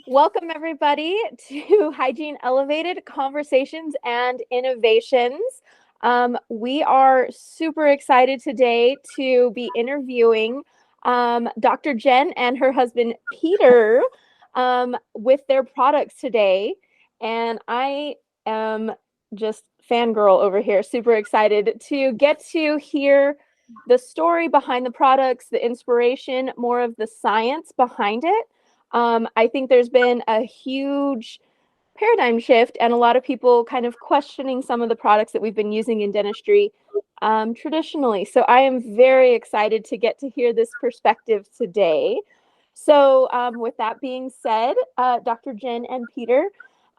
Welcome, everybody, to Hygiene Elevated Conversations and Innovations. We are super excited today to be interviewing Dr. Jen and her husband, Peter, with their products today. And I am just fangirl over here, super excited to get to hear the story behind the products, the inspiration, more of the science behind it. I think there's been a huge paradigm shift and a lot of people kind of questioning some of the products that we've been using in dentistry traditionally. So I am very excited to get to hear this perspective today. So with that being said, Dr. Jen and Peter,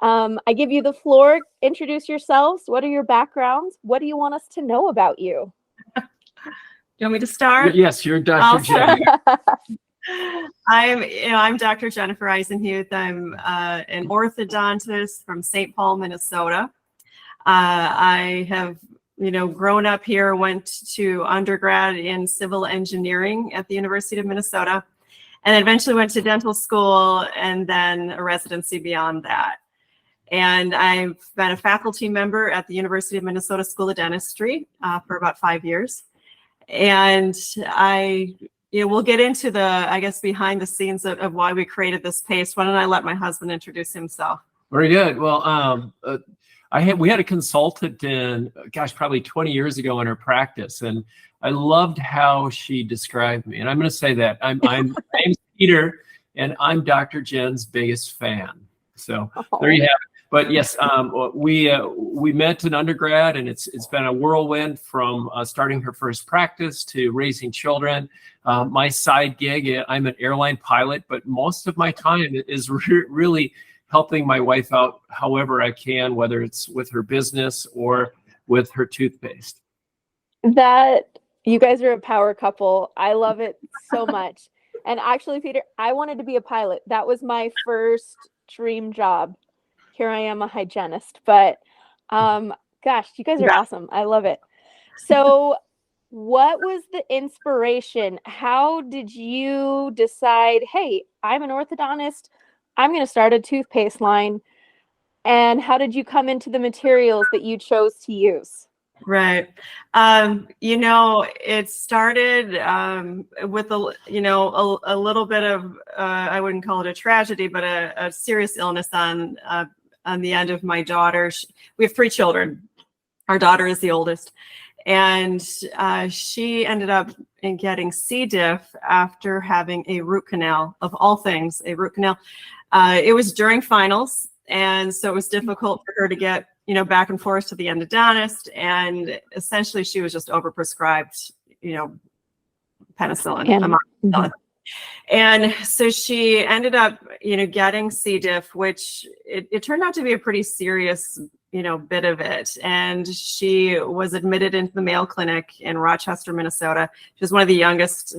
I give you the floor. Introduce yourselves. What are your backgrounds? What do you want us to know about you? You want me to start? Yes, you're Dr. Jen. I'm Dr. Jennifer Eisenhuth. I'm an orthodontist from St. Paul, Minnesota. I have, grown up here, went to undergrad in civil engineering at the University of Minnesota, and eventually went to dental school and then a residency beyond that. And I've been a faculty member at the University of Minnesota School of Dentistry for about 5 years. And we'll get into behind the scenes of why we created this paste. Why don't I let my husband introduce himself? Very good. Well, we had a consultant probably 20 years ago in her practice, and I loved how she described me. And I'm going to say that my name's Peter, and I'm Dr. Jen's biggest fan. So there you have it. But yes, we met in undergrad, and it's been a whirlwind from starting her first practice to raising children. My side gig, I'm an airline pilot, but most of my time is really helping my wife out however I can, whether it's with her business or with her toothpaste. That you guys are a power couple. I love it so much. And actually, Peter, I wanted to be a pilot. That was my first dream job. Here I am, a hygienist, but gosh, you guys are awesome. I love it. So what was the inspiration? How did you decide, hey, I'm an orthodontist, I'm going to start a toothpaste line? And how did you come into the materials that you chose to use? Right. It started with a little bit of, I wouldn't call it a tragedy, but a serious illness on the end of my daughter. We have 3 children. Our daughter is the oldest. And she ended up getting C. diff after having a root canal, of all things, a root canal. It was during finals. And so it was difficult for her to get, back and forth to the endodontist. And essentially she was just overprescribed, penicillin. And so she ended up, getting C. diff, which it turned out to be a pretty serious, bit of it. And she was admitted into the Mayo Clinic in Rochester, Minnesota. She was one of the youngest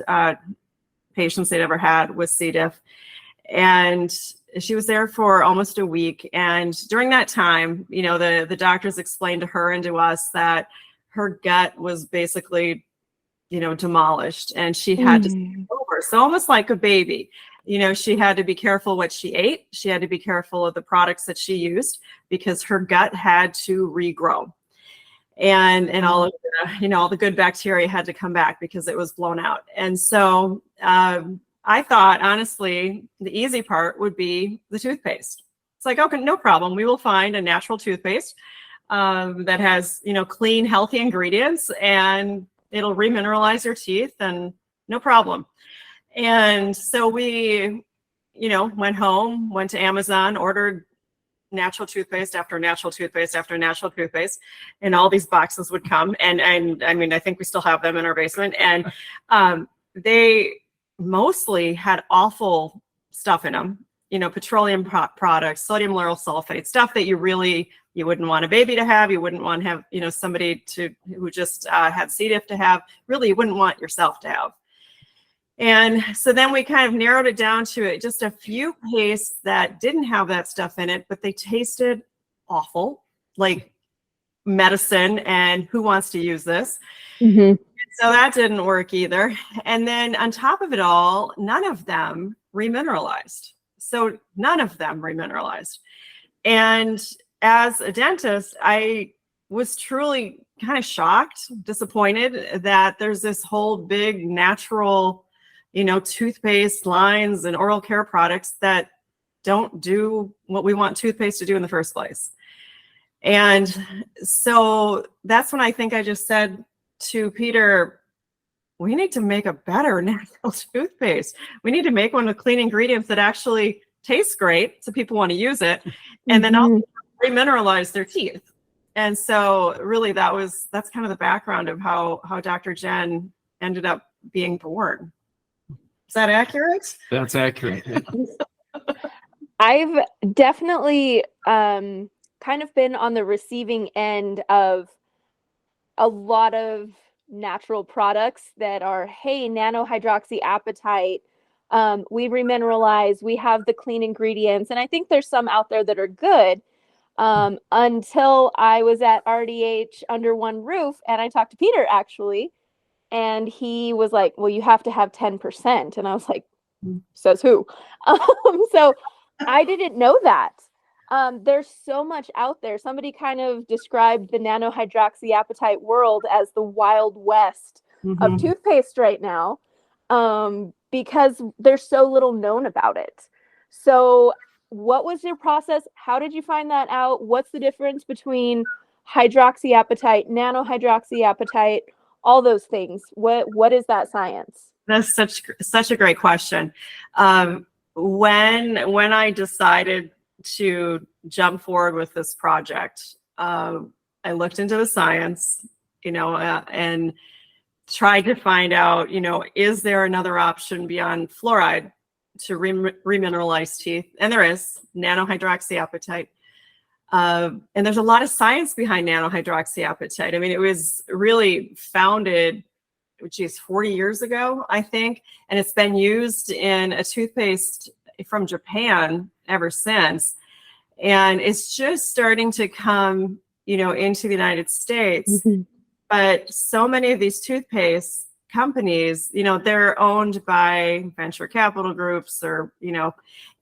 patients they'd ever had with C. diff. And she was there for almost a week. And during that time, the doctors explained to her and to us that her gut was basically, demolished, and she had to start over. So almost like a baby, she had to be careful what she ate. She had to be careful of the products that she used because her gut had to regrow. And all of the, all the good bacteria had to come back because it was blown out. And so I thought, honestly, the easy part would be the toothpaste. It's like, okay, no problem. We will find a natural toothpaste that has, clean, healthy ingredients, and it'll remineralize your teeth, and no problem. And so we, went home, went to Amazon, ordered natural toothpaste after natural toothpaste after natural toothpaste, and all these boxes would come. And I mean, I think we still have them in our basement. And they mostly had awful stuff in them, petroleum products, sodium lauryl sulfate, stuff that you wouldn't want a baby to have. You wouldn't want to have, somebody who just had C. diff to have. Really, you wouldn't want yourself to have. And so then we kind of narrowed it down to just a few pastes that didn't have that stuff in it, but they tasted awful, like medicine. And who wants to use this? Mm-hmm. So that didn't work either. And then on top of it all, none of them remineralized. So none of them remineralized. And as a dentist, I was truly kind of shocked, disappointed that there's this whole big natural, toothpaste lines and oral care products that don't do what we want toothpaste to do in the first place. And so that's when I think I just said to Peter, we need to make a better natural toothpaste. We need to make one with clean ingredients that actually tastes great so people want to use it, and then also remineralize their teeth. And so really that's kind of the background of how Dr. Jen ended up being born. Is that accurate? That's accurate. I've definitely kind of been on the receiving end of a lot of natural products that are, hey, nanohydroxyapatite, we remineralize, we have the clean ingredients. And I think there's some out there that are good, until I was at RDH under one roof and I talked to Peter actually, and he was like, well, you have to have 10%. And I was like, says who? So I didn't know that. There's so much out there. Somebody kind of described the nanohydroxyapatite world as the Wild West of toothpaste right now, because there's so little known about it. So what was your process? How did you find that out? What's the difference between hydroxyapatite, nanohydroxyapatite, all those things? What is that science? That's such a great question. When I decided to jump forward with this project, I looked into the science, and tried to find out, is there another option beyond fluoride to remineralize teeth? And there is nanohydroxyapatite. And there's a lot of science behind nanohydroxyapatite. I mean, it was really founded, 40 years ago, I think. And it's been used in a toothpaste from Japan ever since. And it's just starting to come, into the United States. But so many of these toothpaste companies, they're owned by venture capital groups or,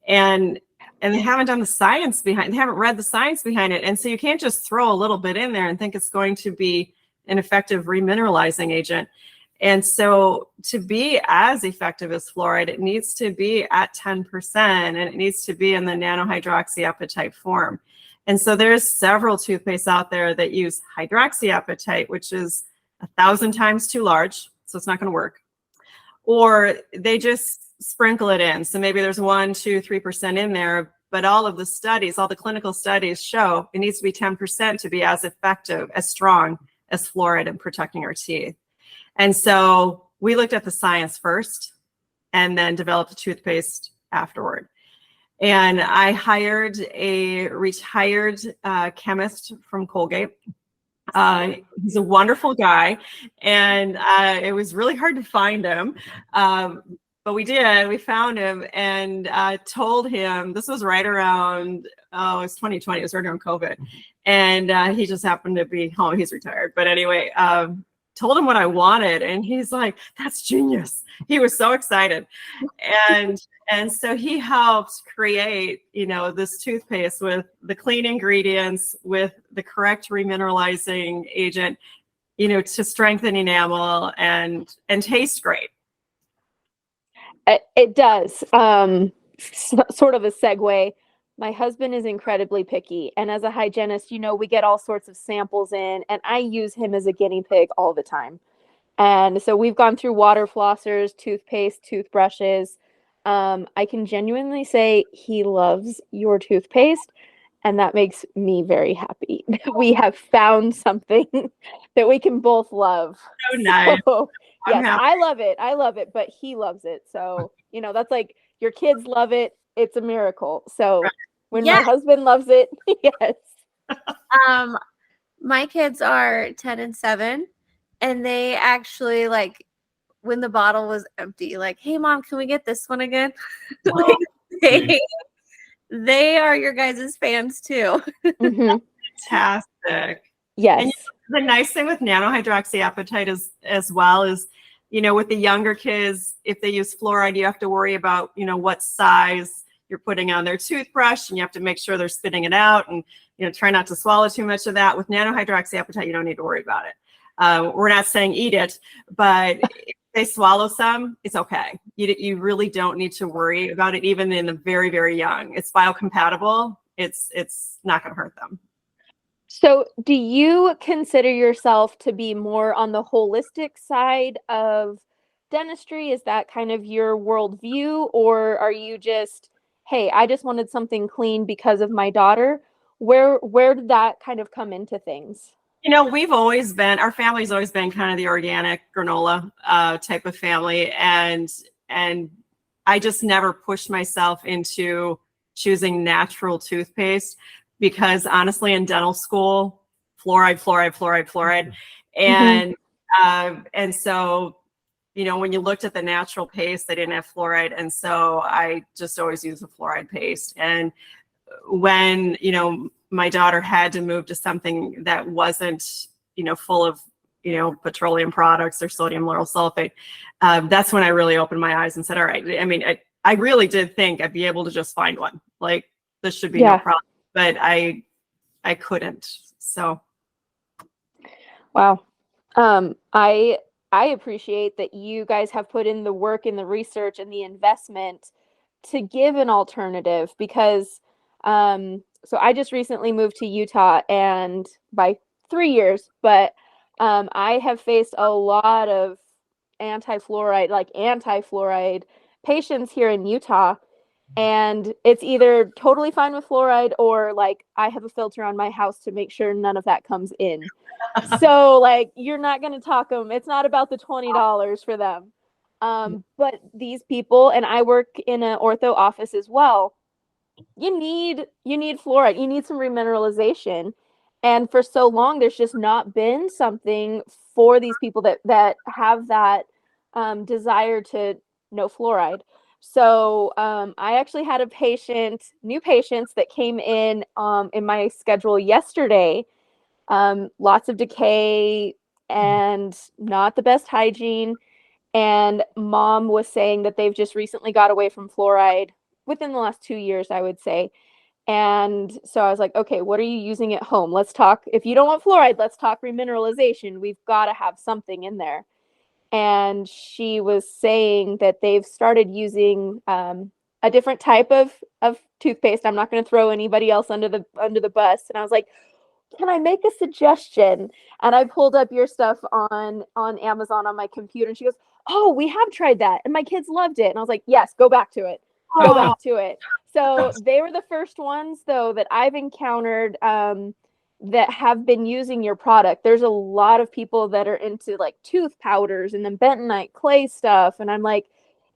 and they haven't done the science behind, they haven't read the science behind it. And so you can't just throw a little bit in there and think it's going to be an effective remineralizing agent. And so to be as effective as fluoride, it needs to be at 10%, and it needs to be in the nanohydroxyapatite form. And so there's several toothpastes out there that use hydroxyapatite, which is 1,000 times too large, so it's not going to work. Or they just sprinkle it in. So maybe there's 1, 2, 3% in there, but all of the studies, all the clinical studies show it needs to be 10% to be as effective, as strong as fluoride in protecting our teeth. And so we looked at the science first and then developed a toothpaste afterward. And I hired a retired chemist from Colgate. He's a wonderful guy, and it was really hard to find him. But we did. We found him and told him, this was right around, it was 2020. It was right around COVID. And he just happened to be home. He's retired. But anyway, told him what I wanted. And he's like, that's genius. He was so excited. And so he helped create, this toothpaste with the clean ingredients, with the correct remineralizing agent, to strengthen enamel and taste great. It does. Sort of a segue. My husband is incredibly picky. And as a hygienist, we get all sorts of samples in, and I use him as a guinea pig all the time. And so we've gone through water flossers, toothpaste, toothbrushes. I can genuinely say he loves your toothpaste, and that makes me very happy. We have found something that we can both love. So nice. So, yes, I love it, but he loves it. So, that's like your kids love it. It's a miracle. So when my husband loves it, yes. My kids are 10 and 7, and they actually, like, when the bottle was empty, like, hey, Mom, can we get this one again? Like, they are your guys' fans too. Fantastic. Yes. And the nice thing with nanohydroxyapatite is, as well, is, with the younger kids, if they use fluoride, you have to worry about, what size you're putting on their toothbrush, and you have to make sure they're spitting it out, and try not to swallow too much of that. With nanohydroxyapatite, you don't need to worry about it. We're not saying eat it, but if they swallow some, it's okay. You really don't need to worry about it, even in the very, very young. It's biocompatible. It's not going to hurt them. So do you consider yourself to be more on the holistic side of dentistry? Is that kind of your worldview? Or are you just, hey, I just wanted something clean because of my daughter? Where did that kind of come into things? Our family's always been kind of the organic granola type of family. And I just never pushed myself into choosing natural toothpaste, because honestly, in dental school, fluoride. And so, when you looked at the natural paste, they didn't have fluoride. And so I just always used the fluoride paste. And when, my daughter had to move to something that wasn't, full of, petroleum products or sodium lauryl sulfate, that's when I really opened my eyes and said, all right, I mean, I really did think I'd be able to just find one. Like, this should be no problem. But I couldn't. So. Wow. I appreciate that you guys have put in the work and the research and the investment to give an alternative, because so I just recently moved to Utah, and by 3 years, but I have faced a lot of anti-fluoride patients here in Utah. And it's either totally fine with fluoride, or like I have a filter on my house to make sure none of that comes in. So like, you're not going to talk them. It's not about the $20 for them. But these people, and I work in an ortho office as well, you need fluoride. You need some remineralization. And for so long, there's just not been something for these people that have that desire to no fluoride. So I actually had new patients that came in my schedule yesterday. Lots of decay and not the best hygiene. And mom was saying that they've just recently got away from fluoride within the last 2 years, I would say. And so I was like, okay, what are you using at home? Let's talk. If you don't want fluoride, let's talk remineralization. We've got to have something in there. And she was saying that they've started using a different type of toothpaste. I'm not going to throw anybody else under the bus. And I was like, can I make a suggestion? And I pulled up your stuff on Amazon on my computer, and she goes, oh, we have tried that, and my kids loved it. And I was like, yes, go back to it. Go back to it. So they were the first ones, though, that I've encountered that have been using your product. There's a lot of people that are into like tooth powders and then bentonite clay stuff. And I'm like,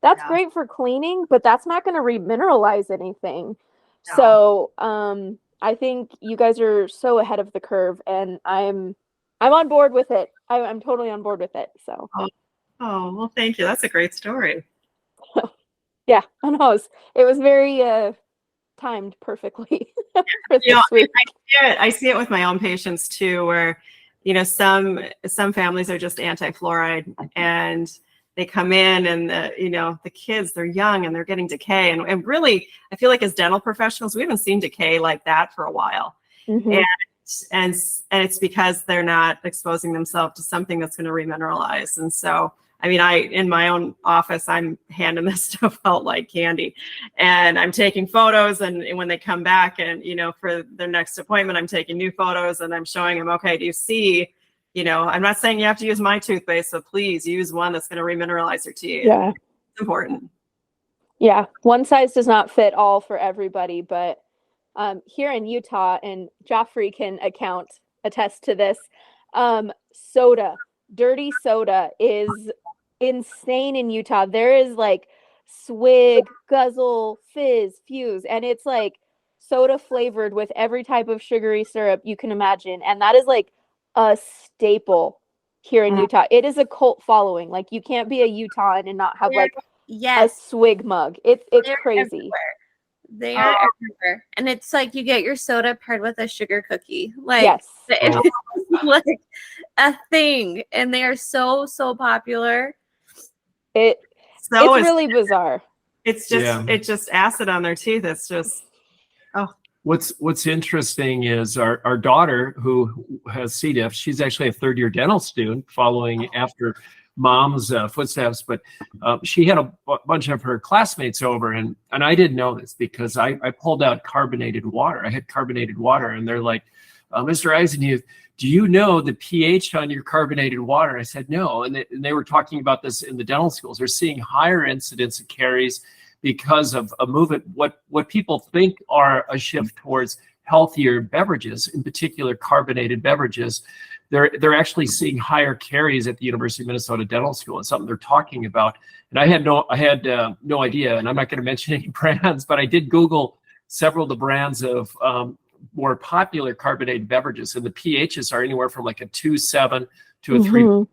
that's great for cleaning, but that's not going to remineralize anything. No. So I think you guys are so ahead of the curve, and I'm on board with it. I'm totally on board with it. So. Oh, well, thank you. That's a great story. Yeah, I know. It was very timed perfectly for this week. I see it with my own patients too, where some families are just anti-fluoride, and they come in, and the kids, they're young and they're getting decay, and really I feel like as dental professionals we haven't seen decay like that for a while. Mm-hmm. and it's because they're not exposing themselves to something that's going to remineralize. And so I mean, in my own office, I'm handing this stuff out like candy, and I'm taking photos. And when they come back and, for their next appointment, I'm taking new photos, and I'm showing them, okay, do you see, I'm not saying you have to use my toothpaste, so please use one that's going to remineralize your teeth. Yeah. It's important. Yeah. One size does not fit all for everybody, but here in Utah, and Joffrey can attest to this, dirty soda is insane in Utah. There is like swig, guzzle, fizz, fuse, and it's like soda flavored with every type of sugary syrup you can imagine. And that is like a staple here in Utah. It is a cult following. Like, you can't be a Utahn and not have like a swig mug. It's crazy. Everywhere. They are everywhere. And it's like you get your soda paired with a sugar cookie. Like, it's like a thing. And they are so popular. It's really bizarre. it's just acid on their teeth. It's just, oh. What's interesting is our daughter who has C. diff, she's actually a third-year dental student following after mom's footsteps, but she had a bunch of her classmates over, and I didn't know this because I pulled out carbonated water. I had carbonated water, and they're like, Mr. Eisenhuth, do you know the pH on your carbonated water? I said, no. And they were talking about this in the dental schools. They're seeing higher incidence of caries because of a movement, what people think are a shift towards healthier beverages, in particular carbonated beverages. They're actually seeing higher caries at the University of Minnesota Dental School. It's something they're talking about. And I had no idea, and I'm not going to mention any brands, but I did Google several of the brands of more popular carbonated beverages, and the pHs are anywhere from like a 2.7 to a 3.5.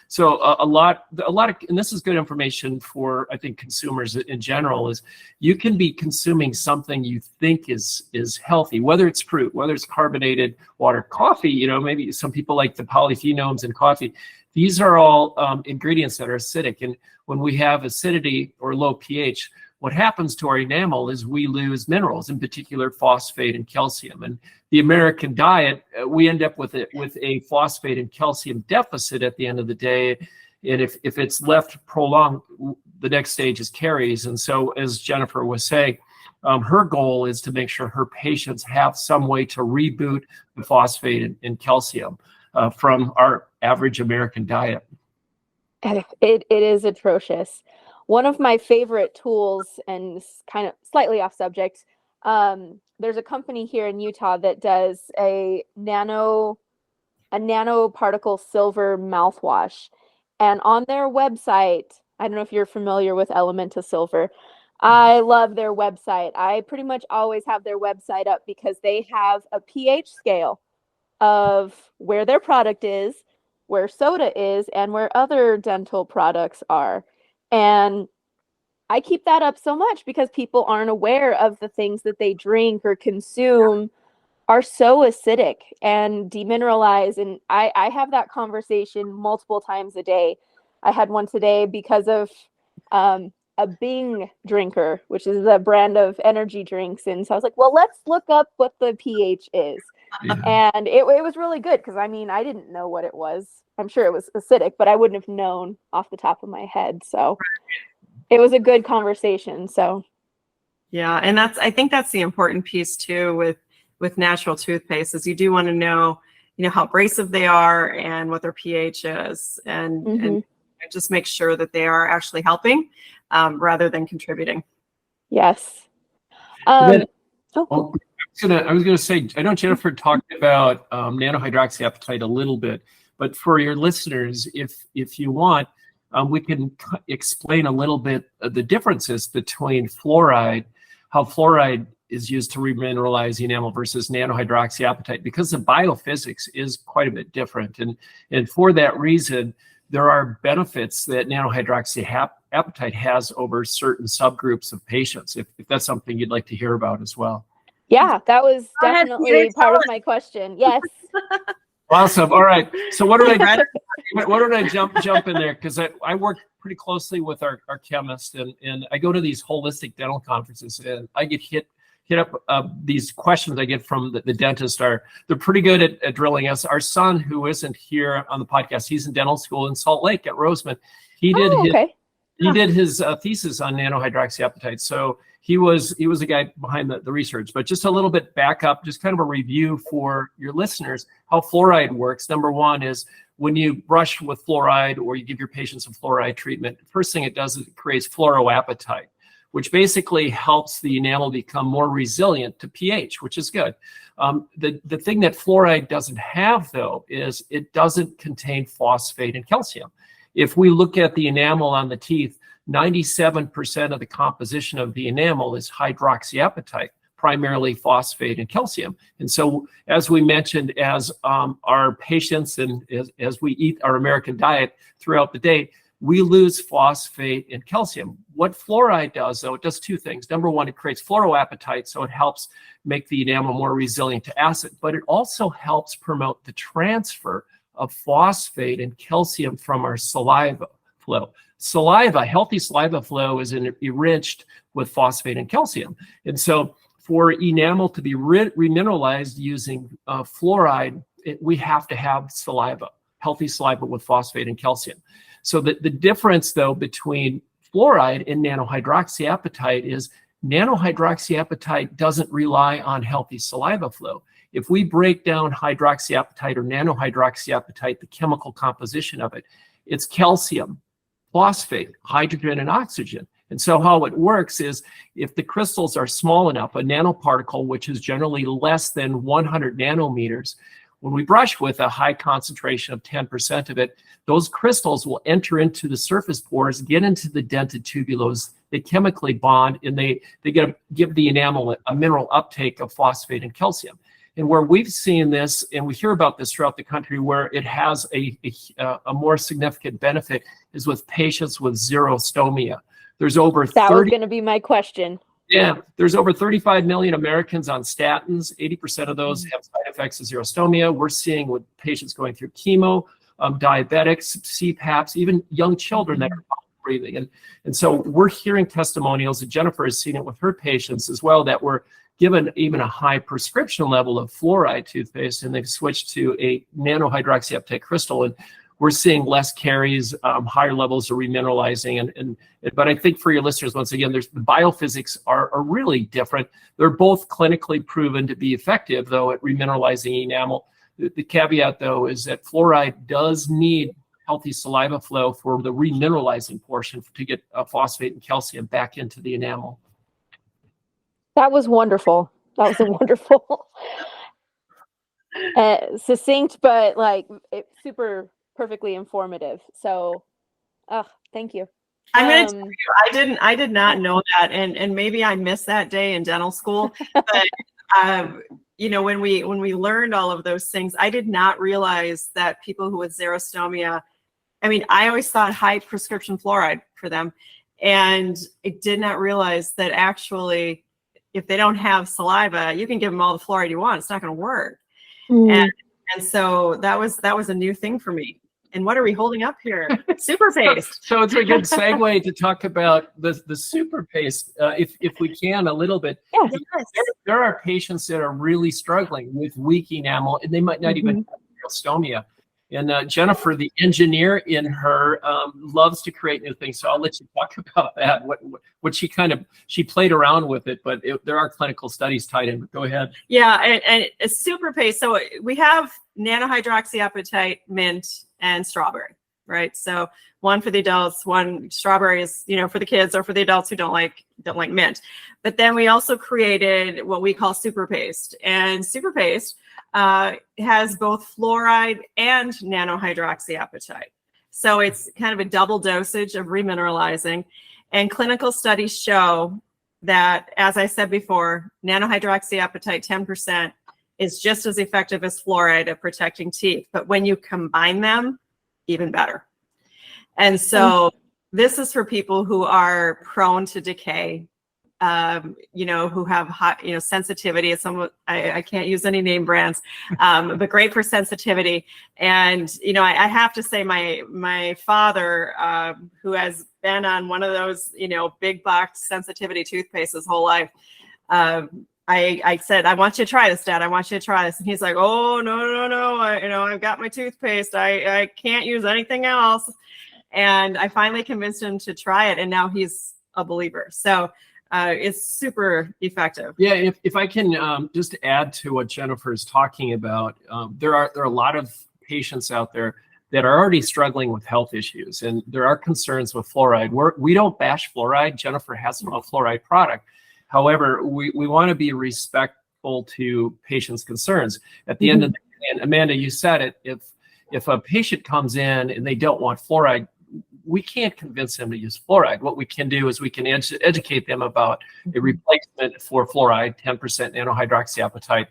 So a lot of, and this is good information for, I think, consumers in general, is you can be consuming something you think is healthy, whether it's fruit, whether it's carbonated water, coffee, maybe some people like the polyphenols in coffee. These are all ingredients that are acidic. And when we have acidity or low pH, what happens to our enamel is we lose minerals, in particular phosphate and calcium. And the American diet, we end up with a phosphate and calcium deficit at the end of the day. And if it's left prolonged, the next stage is caries. And so, as Jennifer was saying, her goal is to make sure her patients have some way to reboot the phosphate and calcium from our average American diet. It is atrocious. One of my favorite tools, and kind of slightly off subject, there's a company here in Utah that does a nanoparticle silver mouthwash. And on their website, I don't know if you're familiar with Elementa Silver. I love their website. I pretty much always have their website up because they have a pH scale of where their product is, where soda is, and where other dental products are. And I keep that up so much because people aren't aware of the things that they drink or consume are so acidic and demineralize. And I have that conversation multiple times a day. I had one today because of a Bing drinker, which is a brand of energy drinks. And so I was like, well, let's look up what the pH is. Yeah. And it was really good because, I didn't know what it was. I'm sure it was acidic, but I wouldn't have known off the top of my head. So it was a good conversation. So yeah, and I think that's the important piece too with natural toothpaste, is you do want to know how abrasive they are and what their pH is, and just make sure that they are actually helping rather than contributing. Yes. I was gonna say, I know Jennifer talked about nanohydroxyapatite a little bit, but for your listeners, if you want, we can explain a little bit of the differences between fluoride, how fluoride is used to remineralize enamel versus nanohydroxyapatite, because the biophysics is quite a bit different. And for that reason, there are benefits that nanohydroxyapatite has over certain subgroups of patients, if that's something you'd like to hear about as well. Yeah, that was definitely part of my question. Yes. Awesome. All right. So what did I jump in there? Because I work pretty closely with our chemist, and I go to these holistic dental conferences, and I get hit up these questions I get from the dentist. They're pretty good at drilling us. Our son, who isn't here on the podcast, he's in dental school in Salt Lake at Roseman. He did his thesis on nanohydroxyapatite. So he was the guy behind the research. But just a little bit back up, just kind of a review for your listeners, how fluoride works. Number one is when you brush with fluoride or you give your patients a fluoride treatment, first thing it does is it creates fluoroapatite, which basically helps the enamel become more resilient to pH, which is good. The thing that fluoride doesn't have, though, is it doesn't contain phosphate and calcium. If we look at the enamel on the teeth, 97% of the composition of the enamel is hydroxyapatite, primarily phosphate and calcium. And so, as we mentioned, as our patients and as we eat our American diet throughout the day, we lose phosphate and calcium. What fluoride does, though, it does two things. Number one, it creates fluoroapatite, so it helps make the enamel more resilient to acid, but it also helps promote the transfer of phosphate and calcium from our saliva flow. Saliva, healthy saliva flow is enriched with phosphate and calcium. And so for enamel to be remineralized using fluoride, we have to have saliva, healthy saliva with phosphate and calcium. So the difference, though, between fluoride and nanohydroxyapatite is nanohydroxyapatite doesn't rely on healthy saliva flow. If we break down hydroxyapatite or nanohydroxyapatite, the chemical composition of it, it's calcium, phosphate, hydrogen, and oxygen. And so how it works is if the crystals are small enough, a nanoparticle, which is generally less than 100 nanometers, when we brush with a high concentration of 10% of it, those crystals will enter into the surface pores, get into the dented tubules, they chemically bond, and they give the enamel a mineral uptake of phosphate and calcium. And where we've seen this, and we hear about this throughout the country, where it has a more significant benefit is with patients with xerostomia. There's over 30. That was going to be my question. Yeah, there's over 35 million Americans on statins. 80% of those have side effects of xerostomia. We're seeing with patients going through chemo, diabetics, CPAPs, even young children that are breathing. And so we're hearing testimonials, and Jennifer has seen it with her patients as well, that were given even a high prescription level of fluoride toothpaste, and they've switched to a nanohydroxyapatite crystal. And we're seeing less caries, higher levels of remineralizing. But I think for your listeners, once again, the biophysics are really different. They're both clinically proven to be effective, though, at remineralizing enamel. The caveat, though, is that fluoride does need healthy saliva flow for the remineralizing portion to get phosphate and calcium back into the enamel. That was wonderful. That was a wonderful, succinct, but like super perfectly informative. So, thank you. I'm going to tell you, I did not know that, and maybe I missed that day in dental school. But you know, when we learned all of those things, I did not realize that people who with xerostomia, I mean, I always thought high prescription fluoride for them, and I did not realize that actually, if they don't have saliva, you can give them all the fluoride you want; it's not going to work. And so that was a new thing for me. And what are we holding up here? Super paste. So it's a good segue to talk about the super paste, if we can, a little bit. Yes. There are patients that are really struggling with weak enamel, and they might not even have xerostomia. And Jennifer, the engineer in her, loves to create new things. So I'll let you talk about that. What she played around with it, but there are clinical studies tied in. Go ahead. Yeah, and it's super paste. So we have nanohydroxyapatite, mint, and strawberry, right? So one for the adults, one strawberry is, you know, for the kids, or for the adults who don't like mint. But then we also created what we call super paste, and super paste has both fluoride and nanohydroxyapatite. So it's kind of a double dosage of remineralizing. And clinical studies show that, as I said before, nanohydroxyapatite 10% is just as effective as fluoride at protecting teeth. But when you combine them, even better. And so this is for people who are prone to decay, you know, who have high, you know, sensitivity. It's somewhat, I can't use any name brands, but great for sensitivity. And, you know, I have to say my father, who has been on one of those, you know, big box sensitivity toothpaste his whole life, I said, I want you to try this, Dad. I want you to try this. And he's like, oh, no. I've got my toothpaste. I can't use anything else. And I finally convinced him to try it. And now he's a believer. So it's super effective. Yeah, if I can just add to what Jennifer is talking about, there are a lot of patients out there that are already struggling with health issues, and there are concerns with fluoride. We don't bash fluoride. Jennifer has a fluoride product. However, we want to be respectful to patients' concerns. At the end of the day, and Amanda, you said it, if a patient comes in and they don't want fluoride, we can't convince them to use fluoride. What we can do is we can educate them about a replacement for fluoride, 10% nanohydroxyapatite.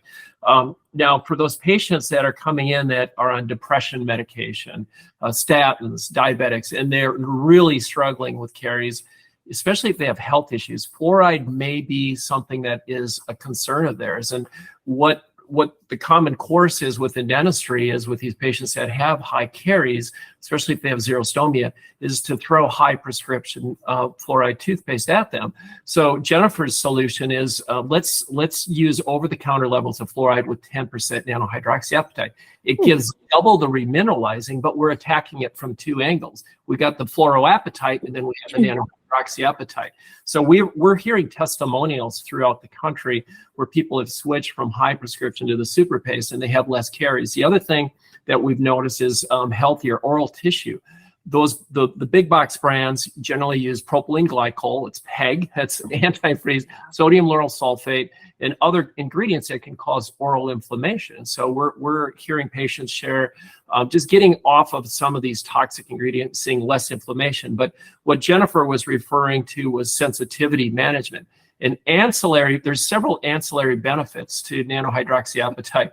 Now, for those patients that are coming in that are on depression medication, statins, diabetics, and they're really struggling with caries, especially if they have health issues, fluoride may be something that is a concern of theirs. And what what the common course is within dentistry is with these patients that have high caries, especially if they have xerostomia, is to throw high prescription fluoride toothpaste at them. So Jennifer's solution is let's use over-the-counter levels of fluoride with 10% nanohydroxyapatite. It gives double the remineralizing, but we're attacking it from two angles. We got the fluoroapatite, and then we have the nanohydroxyapatite. So we're hearing testimonials throughout the country where people have switched from high prescription to the super paste, and they have less caries. The other thing that we've noticed is healthier oral tissue. The big box brands generally use propylene glycol, it's PEG, that's antifreeze, sodium lauryl sulfate, and other ingredients that can cause oral inflammation. So we're hearing patients share just getting off of some of these toxic ingredients, seeing less inflammation. But what Jennifer was referring to was sensitivity management. And ancillary, there's several ancillary benefits to nanohydroxyapatite.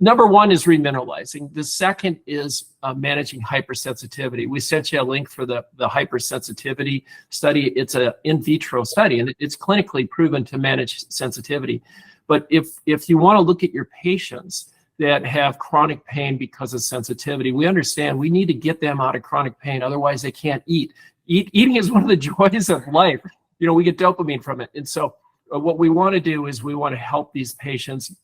Number one is remineralizing. The second is managing hypersensitivity. We sent you a link for the hypersensitivity study. It's an in vitro study, and it's clinically proven to manage sensitivity. But if you want to look at your patients that have chronic pain because of sensitivity, we understand we need to get them out of chronic pain. Otherwise, they can't eat. Eating is one of the joys of life. We get dopamine from it. And so what we want to do is we want to help these patients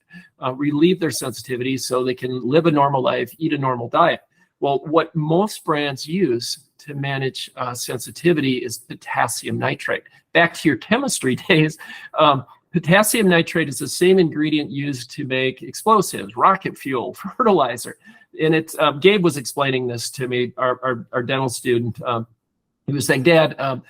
relieve their sensitivity so they can live a normal life, eat a normal diet. Well, what most brands use to manage sensitivity is potassium nitrate. Back to your chemistry days, potassium nitrate is the same ingredient used to make explosives, rocket fuel, fertilizer. And Gabe was explaining this to me, our dental student. He was saying, Dad,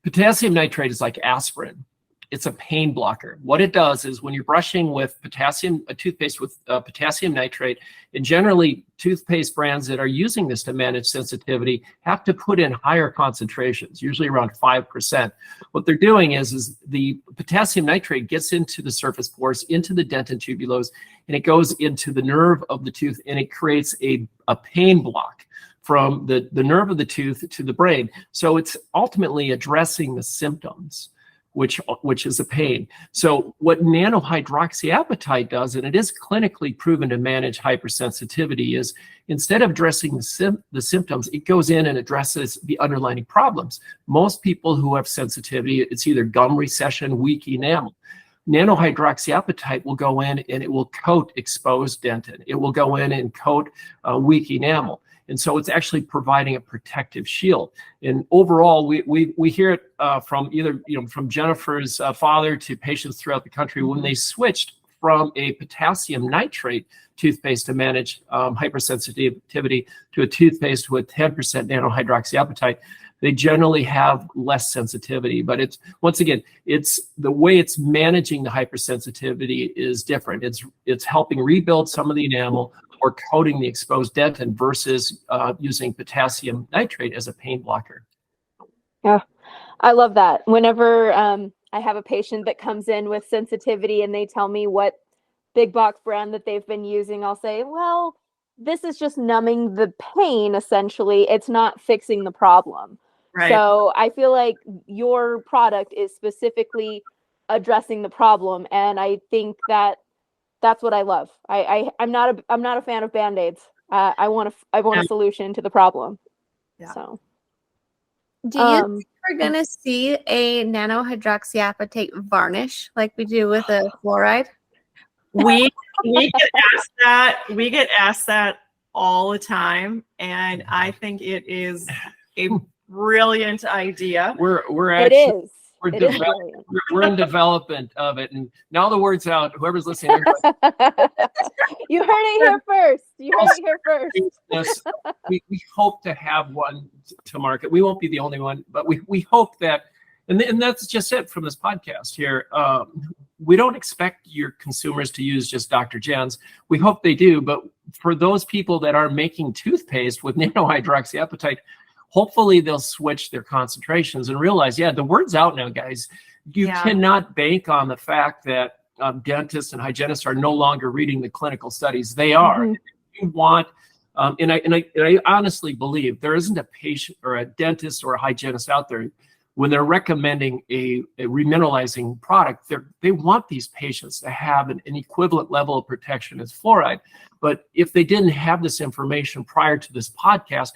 potassium nitrate is like aspirin. It's a pain blocker. What it does is when you're brushing with a toothpaste with potassium nitrate, and generally toothpaste brands that are using this to manage sensitivity have to put in higher concentrations, usually around 5%. What they're doing is the potassium nitrate gets into the surface pores, into the dentin tubules, and it goes into the nerve of the tooth, and it creates a pain block from the nerve of the tooth to the brain. So it's ultimately addressing the symptoms, which is a pain. So what nanohydroxyapatite does, and it is clinically proven to manage hypersensitivity, is instead of addressing the symptoms, it goes in and addresses the underlying problems. Most people who have sensitivity, it's either gum recession, weak enamel. Nanohydroxyapatite will go in and it will coat exposed dentin. It will go in and coat weak enamel. And so it's actually providing a protective shield. And overall, we hear it from from Jennifer's father to patients throughout the country when they switched from a potassium nitrate toothpaste to manage hypersensitivity to a toothpaste with 10% nanohydroxyapatite. They generally have less sensitivity, but it's the way it's managing the hypersensitivity is different. It's helping rebuild some of the enamel or coating the exposed dentin versus using potassium nitrate as a pain blocker. Yeah, I love that. Whenever I have a patient that comes in with sensitivity and they tell me what big box brand that they've been using, I'll say, well, this is just numbing the pain, essentially. It's not fixing the problem. Right. So I feel like your product is specifically addressing the problem. And I think that's what I love. I'm not a fan of Band-Aids. I want a solution to the problem. Yeah. So do you think we're gonna see a nanohydroxyapatite varnish like we do with a fluoride? We get asked that. We get asked that all the time, and I think it is a brilliant idea. We're actually we're in development of it, and now the word's out. Whoever's listening, you heard it here first. You heard it here first. We hope to have one to market. We won't be the only one, but we hope that, and that's just it from this podcast here. We don't expect your consumers to use just Dr. Jen's. We hope they do, but for those people that are making toothpaste with nanohydroxyapatite, hopefully they'll switch their concentrations and realize, the word's out now, guys. You cannot bank on the fact that dentists and hygienists are no longer reading the clinical studies. They are. Mm-hmm. You want, and I honestly believe there isn't a patient or a dentist or a hygienist out there when they're recommending a remineralizing product, they want these patients to have an equivalent level of protection as fluoride. But if they didn't have this information prior to this podcast,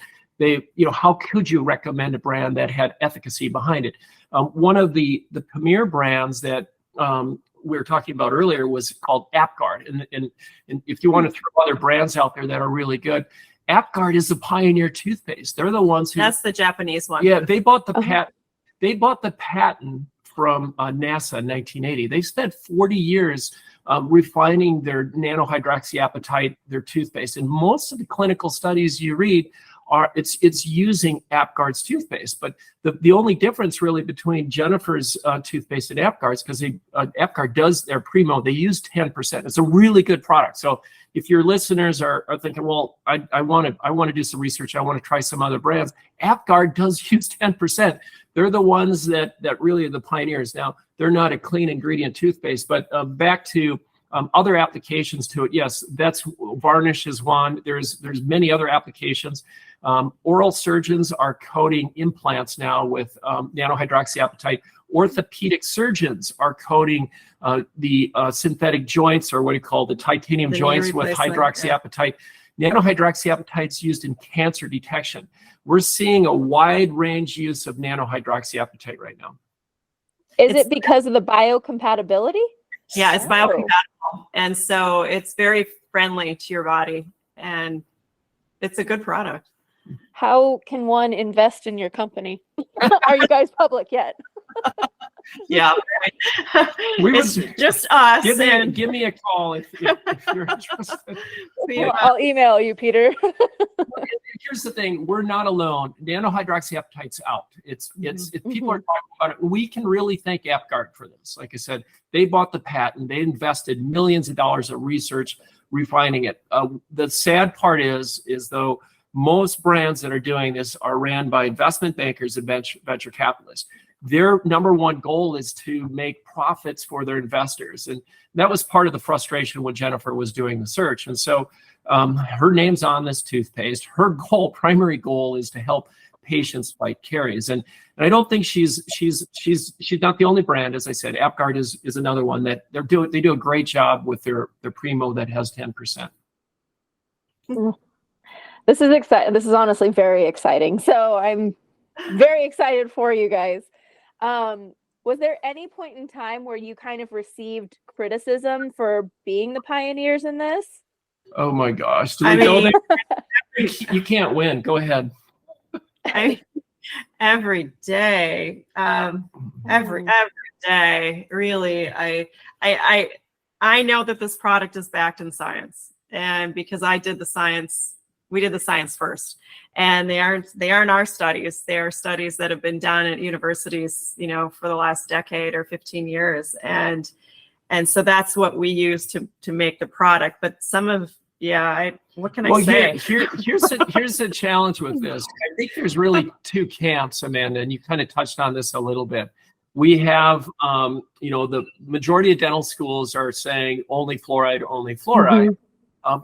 how could you recommend a brand that had efficacy behind it? One of the premier brands that we were talking about earlier was called AppGuard. And if you want to throw other brands out there that are really good, AppGuard is the pioneer toothpaste. They're the ones who— That's the Japanese one. Yeah, they bought the patent. They bought the patent from NASA in 1980. They spent 40 years refining their nanohydroxyapatite, their toothpaste. And most of the clinical studies you read it's using AppGuard's toothpaste. But the only difference really between Jennifer's toothpaste and AppGuard's, because AppGuard does their Primo, they use 10%. It's a really good product. So if your listeners are thinking, well, I want to do some research, I want to try some other brands, AppGuard does use 10%. They're the ones that really are the pioneers. Now, they're not a clean ingredient toothpaste, but back to other applications to it. Yes, that's varnish is one. There's many other applications. Oral surgeons are coating implants now with nanohydroxyapatite. Orthopedic surgeons are coating the synthetic joints, or what do you call the titanium joints, with hydroxyapatite. Nanohydroxyapatite is used in cancer detection. We're seeing a wide range use of nanohydroxyapatite right now. Is it because of the biocompatibility? Yeah, it's biocompatible. And so it's very friendly to your body, and it's a good product. How can one invest in your company? Are you guys public yet? Yeah, it's just us. Give me a call if you're interested. I'll email you, Peter. Here's the thing: we're not alone. Nanohydroxyapatite's out. If people are talking about it, we can really thank AppGuard for this. Like I said, they bought the patent. They invested millions of dollars of research refining it. The sad part is though, most brands that are doing this are ran by investment bankers and venture capitalists. Their number one goal is to make profits for their investors. And that was part of the frustration when Jennifer was doing the search. And so her name's on this toothpaste. Her primary goal is to help patients fight caries. And I don't think she's not the only brand. As I said, AppGuard is another one that they do a great job with their Primo that has 10%. This is exciting. This is honestly very exciting. So I'm very excited for you guys. Was there any point in time where you kind of received criticism for being the pioneers in this? Oh my gosh. You can't win. Go ahead. Every day, every day, really, I know that this product is backed in science, and because I did the science, we did the science first, and they aren't our studies. They are studies that have been done at universities, for the last decade or 15 years, and so that's what we use to make the product. But what can I say? Here's the challenge with this. I think there's really two camps, Amanda, and you kind of touched on this a little bit. We have, the majority of dental schools are saying only fluoride, only fluoride.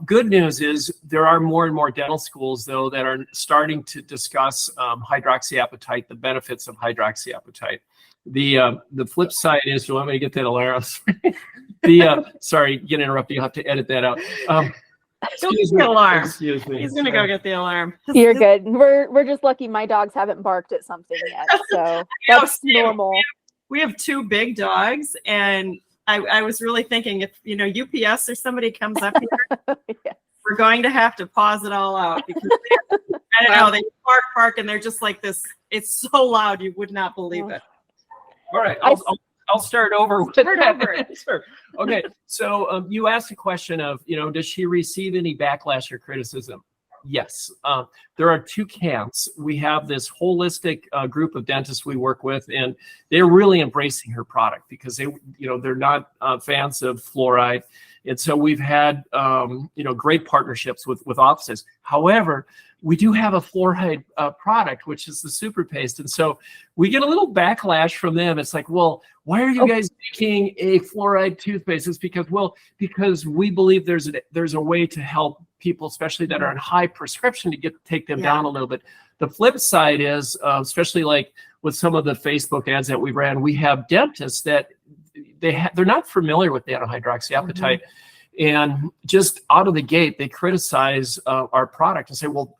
Good news is there are more and more dental schools, though, that are starting to discuss hydroxyapatite, the benefits of hydroxyapatite. The flip side is, do you want me to get that alarm? Sorry, get interrupted. You'll have to edit that out. Excuse me. Alarm. Excuse me. He's gonna go get the alarm. You're good. We're just lucky my dogs haven't barked at something yet, so that's normal. We have two big dogs, and I was really thinking if UPS or somebody comes up here, Yeah. We're going to have to pause it all out because I don't know, they park, and they're just like this. It's so loud you would not believe it. All right, I'll start over with that answer. Okay, so you asked a question of, does she receive any backlash or criticism? Yes. There are two camps. We have this holistic group of dentists we work with, and they're really embracing her product because they're not fans of fluoride. And so we've had, great partnerships with offices. However, we do have a fluoride product, which is the super paste. And so we get a little backlash from them. It's like, well, why are you guys making a fluoride toothpaste? It's because we believe there's a way to help people, especially that are on high prescription, to take them down a little bit. The flip side is, especially like with some of the Facebook ads that we ran, we have dentists that they're not familiar with nanohydroxyapatite. And just out of the gate, they criticize our product and say, well,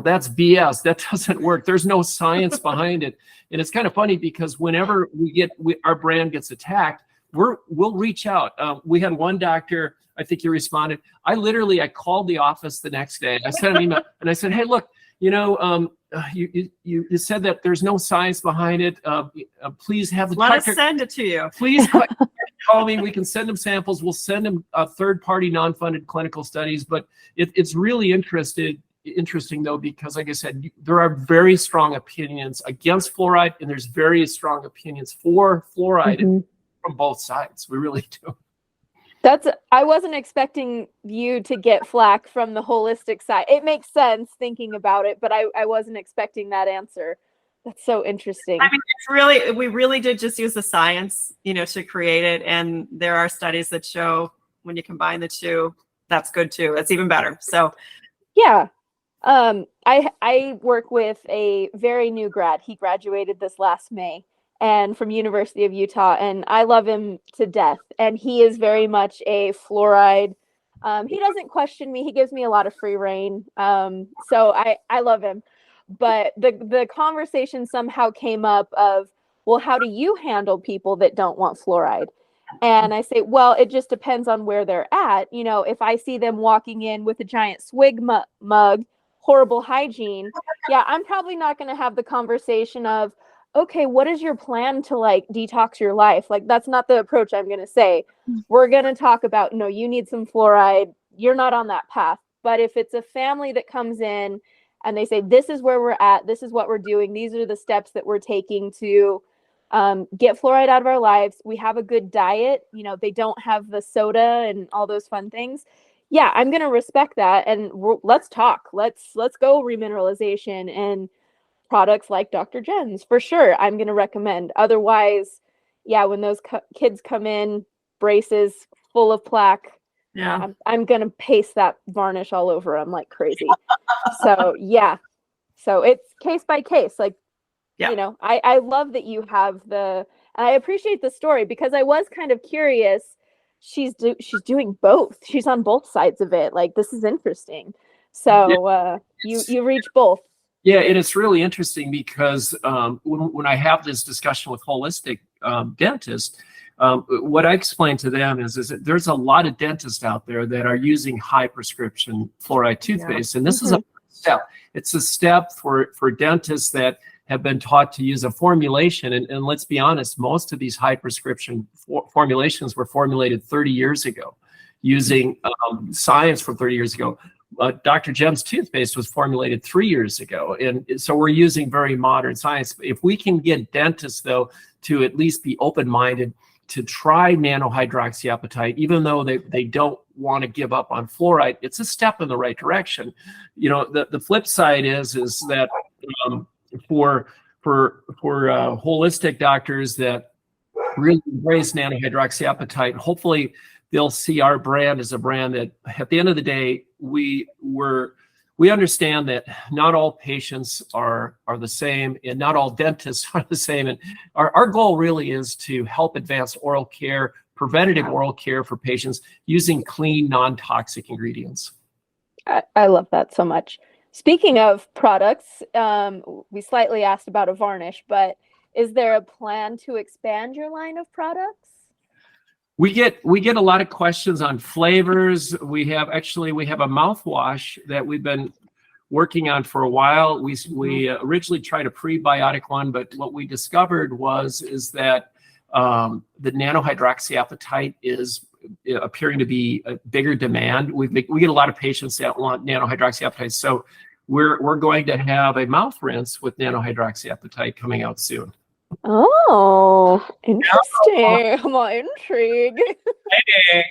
that's BS. That doesn't work. There's no science behind it. And it's kind of funny because whenever our brand gets attacked, we'll reach out. We had one doctor, I think he responded. I called the office the next day. I sent an email and I said, hey, look, you said that there's no science behind it. Please have the Let us send it to you. Please call me. We can send them samples. We'll send them third-party non-funded clinical studies. But it's really interesting though, because like I said, there are very strong opinions against fluoride, and there's very strong opinions for fluoride from both sides. We really do. I wasn't expecting you to get flack from the holistic side. It makes sense thinking about it, but I wasn't expecting that answer. That's so interesting. I mean, we really did just use the science, to create it. And there are studies that show when you combine the two, that's good too. It's even better. So yeah. I work with a very new grad. He graduated this last May and from University of Utah, and I love him to death. And he is very much a fluoride. He doesn't question me. He gives me a lot of free reign. So I love him. But the conversation somehow came up of, well, how do you handle people that don't want fluoride? And I say, well, it just depends on where they're at. If I see them walking in with a giant swig mug, horrible hygiene, yeah, I'm probably not going to have the conversation of, okay, what is your plan to detox your life? That's not the approach I'm going to say. We're going to talk about, no, you need some fluoride. You're not on that path. But if it's a family that comes in and they say, this is where we're at, this is what we're doing, these are the steps that we're taking to get fluoride out of our lives. We have a good diet. They don't have the soda and all those fun things. Yeah, I'm going to respect that. And let's talk. Let's go remineralization and products like Dr. Jen's for sure. I'm going to recommend. Otherwise, yeah, when those kids come in, braces full of plaque, yeah, I'm going to paste that varnish all over them like crazy. So yeah, so it's case by case. Yeah. I love that you have and I appreciate the story because I was kind of curious. She's doing both. She's on both sides of it. This is interesting. So you reach both. Yeah, and it's really interesting because when I have this discussion with holistic dentists, what I explain to them is that there's a lot of dentists out there that are using high prescription fluoride toothpaste, and this is a step. It's a step for dentists that have been taught to use a formulation, and let's be honest, most of these high prescription formulations were formulated 30 years ago using science from 30 years ago. Dr. Jen's toothpaste was formulated 3 years ago, and so we're using very modern science. If we can get dentists, though, to at least be open-minded to try nanohydroxyapatite, even though they don't want to give up on fluoride, it's a step in the right direction. The flip side is that for holistic doctors that really embrace nanohydroxyapatite, hopefully they'll see our brand as a brand that at the end of the day, we understand that not all patients are the same and not all dentists are the same. And our goal really is to help advance oral care, preventative oral care for patients using clean, non-toxic ingredients. I love that so much. Speaking of products, we slightly asked about a varnish, but is there a plan to expand your line of products? We get a lot of questions on flavors. We have a mouthwash that we've been working on for a while. We originally tried a prebiotic one, but what we discovered is that the nanohydroxyapatite is appearing to be a bigger demand. We get a lot of patients that want nanohydroxyapatite, so we're going to have a mouth rinse with nanohydroxyapatite coming out soon. Oh, interesting. I'm all intrigued. Hey.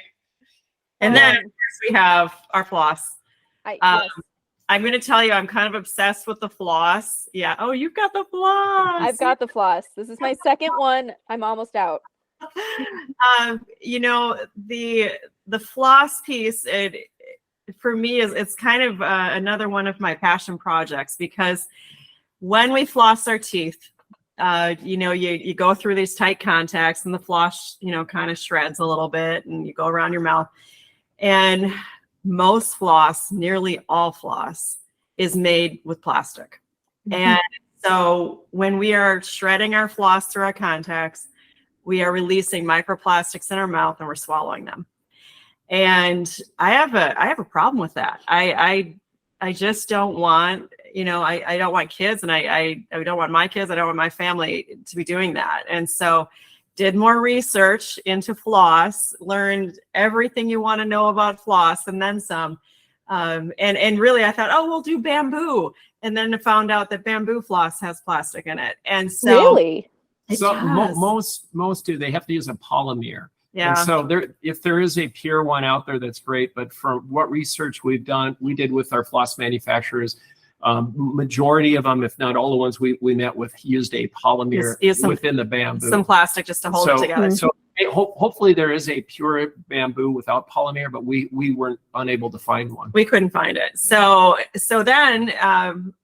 And then of course, we have our floss. Yes. I'm going to tell you, I'm kind of obsessed with the floss. Yeah. Oh, you've got the floss. I've got the floss. This is my second one. I'm almost out. The floss piece, for me it's kind of another one of my passion projects, because when we floss our teeth, you go through these tight contacts and the floss, kind of shreds a little bit and you go around your mouth. And most floss, nearly all floss, is made with plastic. And so when we are shredding our floss through our contacts, we are releasing microplastics in our mouth and we're swallowing them. And I have a problem with that. I just don't want, I don't want kids, and I don't want my kids, I don't want my family to be doing that. And so did more research into floss, learned everything you want to know about floss and then some. And really I thought, we'll do bamboo. And then I found out that bamboo floss has plastic in it. And so really, so most do. They have to use a polymer. Yeah. And so if there is a pure one out there, that's great. But from what research we did with our floss manufacturers, majority of them, if not all the ones we met with, used a polymer within the bamboo. Some plastic just to hold it together. So hopefully there is a pure bamboo without polymer, but we weren't unable to find one. We couldn't find it. So then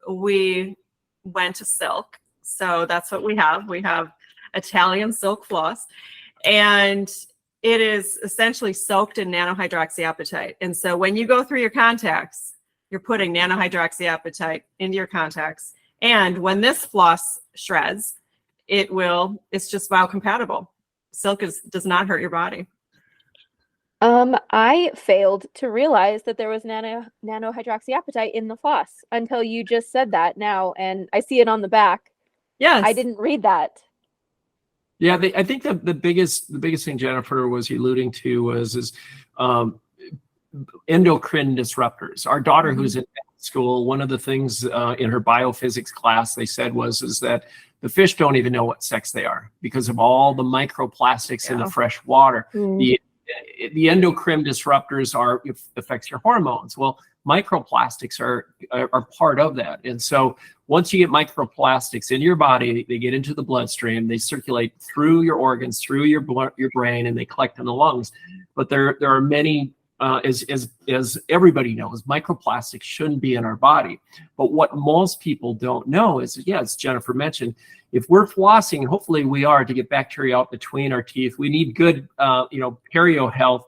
we went to silk. So that's what we have. We have Italian silk floss, and it is essentially soaked in nanohydroxyapatite. And so when you go through your contacts, you're putting nanohydroxyapatite into your contacts. And when this floss shreds, it's just biocompatible. Silk does not hurt your body. I failed to realize that there was nanohydroxyapatite in the floss until you just said that now, and I see it on the back. Yes. I didn't read that. Yeah, I think the biggest thing Jennifer was alluding to was endocrine disruptors. Our daughter, who's in school, one of the things in her biophysics class they said is that the fish don't even know what sex they are because of all the microplastics in the fresh water. The endocrine disruptors affects your hormones. Well, microplastics are part of that. And so once you get microplastics in your body, they get into the bloodstream, they circulate through your organs, through your brain, and they collect in the lungs. But there are many, as everybody knows, microplastics shouldn't be in our body. But what most people don't know is, as Jennifer mentioned, if we're flossing, and hopefully we are, to get bacteria out between our teeth, we need good, perio health.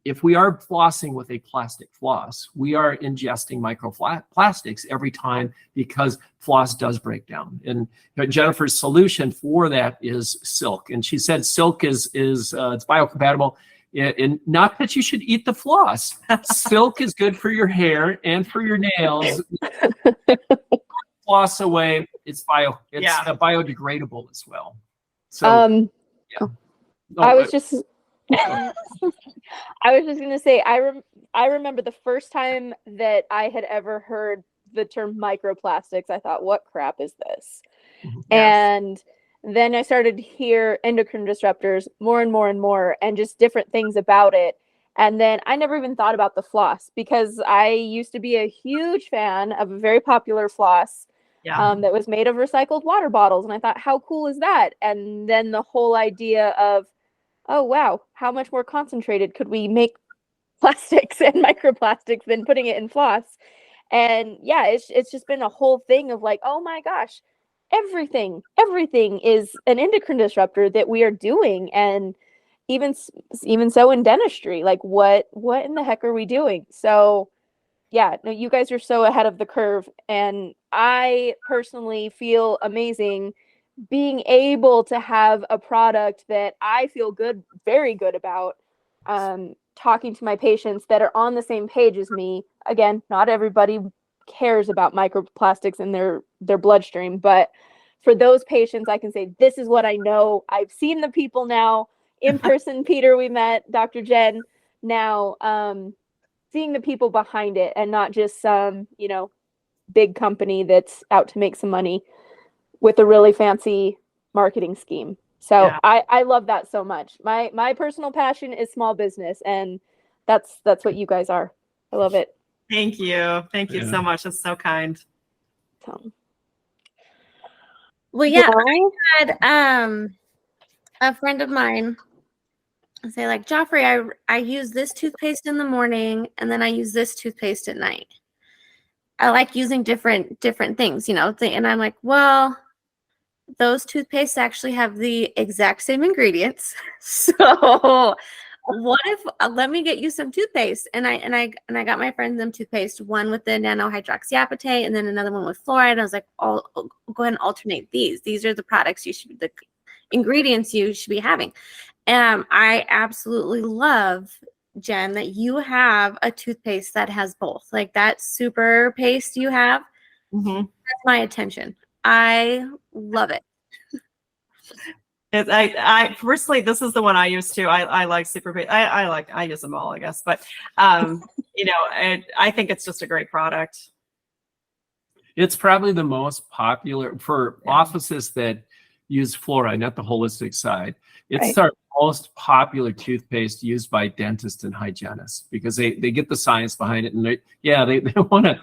If we are flossing with a plastic floss, we are ingesting microplastics every time because floss does break down. And Jennifer's solution for that is silk. And she said silk is it's biocompatible. And not that you should eat the floss. Silk is good for your hair and for your nails. Floss away. It's biodegradable as well. So I was just going to say, I remember the first time that I had ever heard the term microplastics, I thought, what crap is this? Yes. And then I started to hear endocrine disruptors more and more and more, and just different things about it. And then I never even thought about the floss, because I used to be a huge fan of a very popular floss that was made of recycled water bottles. And I thought, how cool is that? And then the whole idea of, oh, wow, how much more concentrated could we make plastics and microplastics than putting it in floss? And it's just been a whole thing of like, oh my gosh, everything is an endocrine disruptor that we are doing. And even so in dentistry, like what in the heck are we doing? So you guys are so ahead of the curve. And I personally feel amazing being able to have a product that I feel very good about, talking to my patients that are on the same page as me. Again, not everybody cares about microplastics in their bloodstream, but for those patients, I can say, this is what I know. I've seen the people now in person. Peter, we met Dr. Jen now, seeing the people behind it and not just some, big company that's out to make some money with a really fancy marketing scheme. So I love that so much. My personal passion is small business, and that's what you guys are. I love it. Thank you. Thank you so much. That's so kind. Well, I had a friend of mine say, like, Joffrey, I use this toothpaste in the morning, and then I use this toothpaste at night. I like using different things, and I'm like, well, those toothpastes actually have the exact same ingredients. So what if let me get you some toothpaste? And I got my friend them toothpaste, one with the nanohydroxyapatite and then another one with fluoride. I was like, oh, go ahead and alternate these. These are the products the ingredients you should be having. I absolutely love, Jen, that you have a toothpaste that has both. Like that super paste you have, that's my attention. I love it. I personally, this is the one I use too. I like super paste. I use them all, I guess, but you know, I think it's just a great product. It's probably the most popular for offices that use fluoride, not the holistic side. It's our most popular toothpaste used by dentists and hygienists because they get the science behind it, and they want to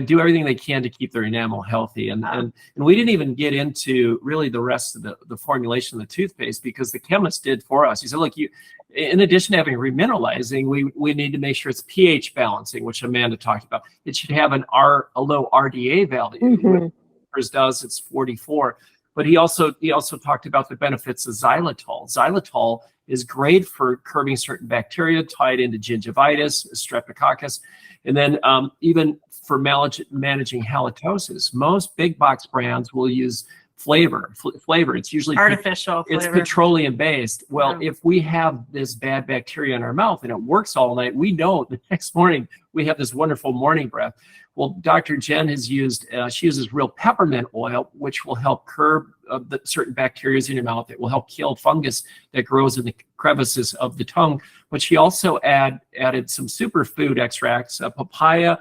do everything they can to keep their enamel healthy. And we didn't even get into really the rest of the formulation of the toothpaste because the chemist did for us. He said, look, in addition to having remineralizing, we need to make sure it's pH balancing, which Amanda talked about. It should have a low RDA value. Ours does, it's 44. But he also talked about the benefits of xylitol. Xylitol is great for curbing certain bacteria tied into gingivitis, streptococcus, and then even for managing halitosis. Most big box brands will use flavor. It's usually artificial flavor. It's petroleum based. Well, if we have this bad bacteria in our mouth and it works all night, we know the next morning we have this wonderful morning breath. Well, Dr. Jen has she uses real peppermint oil, which will help curb the certain bacteria in your mouth. It will help kill fungus that grows in the crevices of the tongue. But she also added some superfood extracts, papaya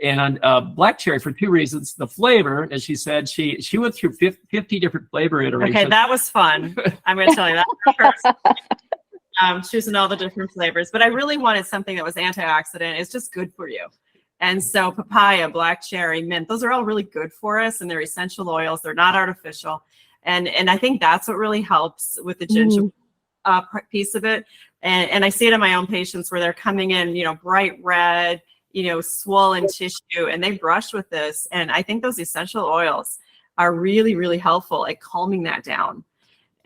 and black cherry, for two reasons. The flavor, as she said, she went through 50 different flavor iterations. Okay, that was fun. I'm going to tell you that. Choosing all the different flavors. But I really wanted something that was antioxidant. It's just good for you. And so papaya, black cherry, mint, those are all really good for us, and they're essential oils. They're not artificial. And I think that's what really helps with the ginger piece of it. And I see it in my own patients where they're coming in, you know, bright red, you know, swollen tissue, and they brush with this. And I think those essential oils are really, really helpful at calming that down.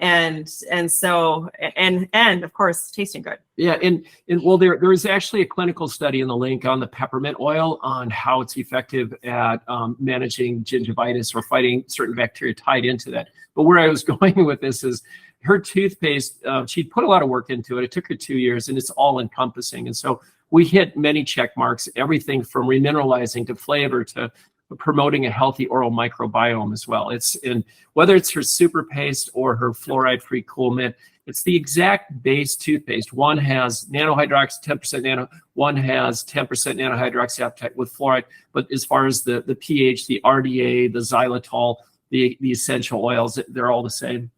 And so of course tasting good. Yeah, and well, there is actually a clinical study in the link on the peppermint oil on how it's effective at managing gingivitis or fighting certain bacteria tied into that. But where I was going with this is her toothpaste, she put a lot of work into it. It took her 2 years, and it's all encompassing. And so we hit many check marks, everything from remineralizing to flavor to promoting a healthy oral microbiome as well. It's in whether it's her super paste or her fluoride-free Cool Mint, it's the exact base toothpaste. One has nanohydroxy, 10% nano, one has 10% nanohydroxyapatite with fluoride. But as far as the pH, the RDA, the xylitol, the essential oils, they're all the same.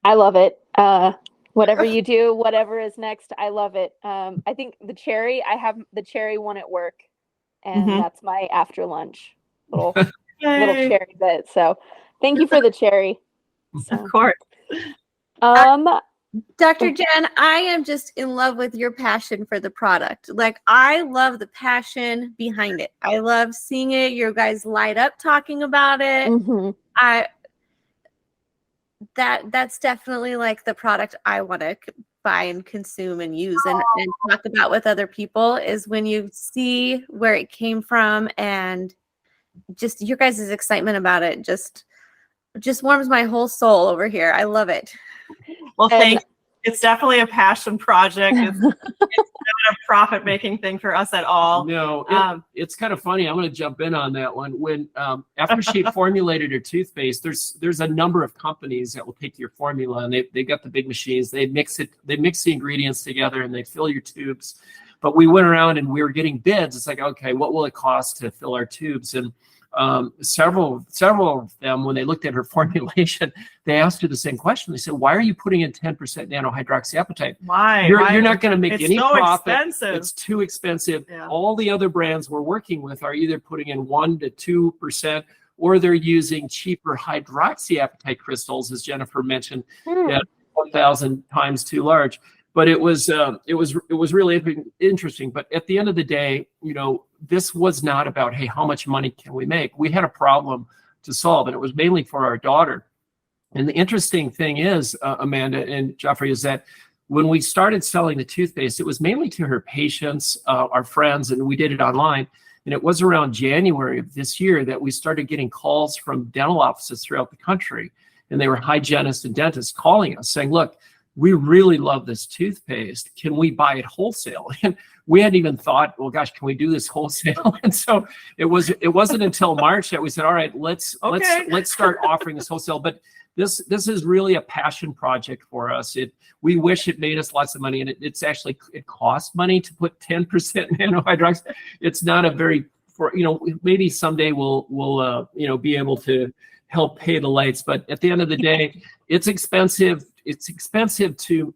I love it. Whatever you do, whatever is next, I love it. I think I have the cherry one at work, and that's my after lunch little cherry bit. So thank you for the cherry. So. Of course. Dr. Jen, I am just in love with your passion for the product. Like, I love the passion behind it. I love seeing it. You guys light up talking about it. That's definitely like the product I want to buy and consume and use and talk about with other people, is when you see where it came from, and just your guys' excitement about it just warms my whole soul over here. I love it. Well, thank you. It's definitely a passion project. It's not a profit-making thing for us at all. No, it's kind of funny. I'm going to jump in on that one. When after she formulated her toothpaste, there's a number of companies that will take your formula, and they got the big machines. They mix the ingredients together, and they fill your tubes. But we went around and we were getting bids. It's like, okay, what will it cost to fill our tubes? And several of them, when they looked at her formulation, they asked her the same question. They said, why are you putting in 10% nanohydroxyapatite? Why? You're not going to make any profit. Expensive. It's too expensive. Yeah. All the other brands we're working with are either putting in 1 to 2%, or they're using cheaper hydroxyapatite crystals, as Jennifer mentioned, at 1,000 times too large. But it was really interesting. But at the end of the day, you know, this was not about, hey, how much money can we make? We had a problem to solve, and it was mainly for our daughter. And the interesting thing is, Amanda and Joffrey, is that when we started selling the toothpaste, it was mainly to her patients, our friends, and we did it online. And it was around January of this year that we started getting calls from dental offices throughout the country. And they were hygienists and dentists calling us saying, look, we really love this toothpaste. Can we buy it wholesale? And we hadn't even thought, well, gosh, can we do this wholesale? And so it wasn't until March that we said, all right, let's start offering this wholesale. But this is really a passion project for us. We wish it made us lots of money, and it costs money to put 10% nanohydroxy. It's not a very, maybe someday we'll be able to help pay the lights, but at the end of the day, it's expensive. It's expensive to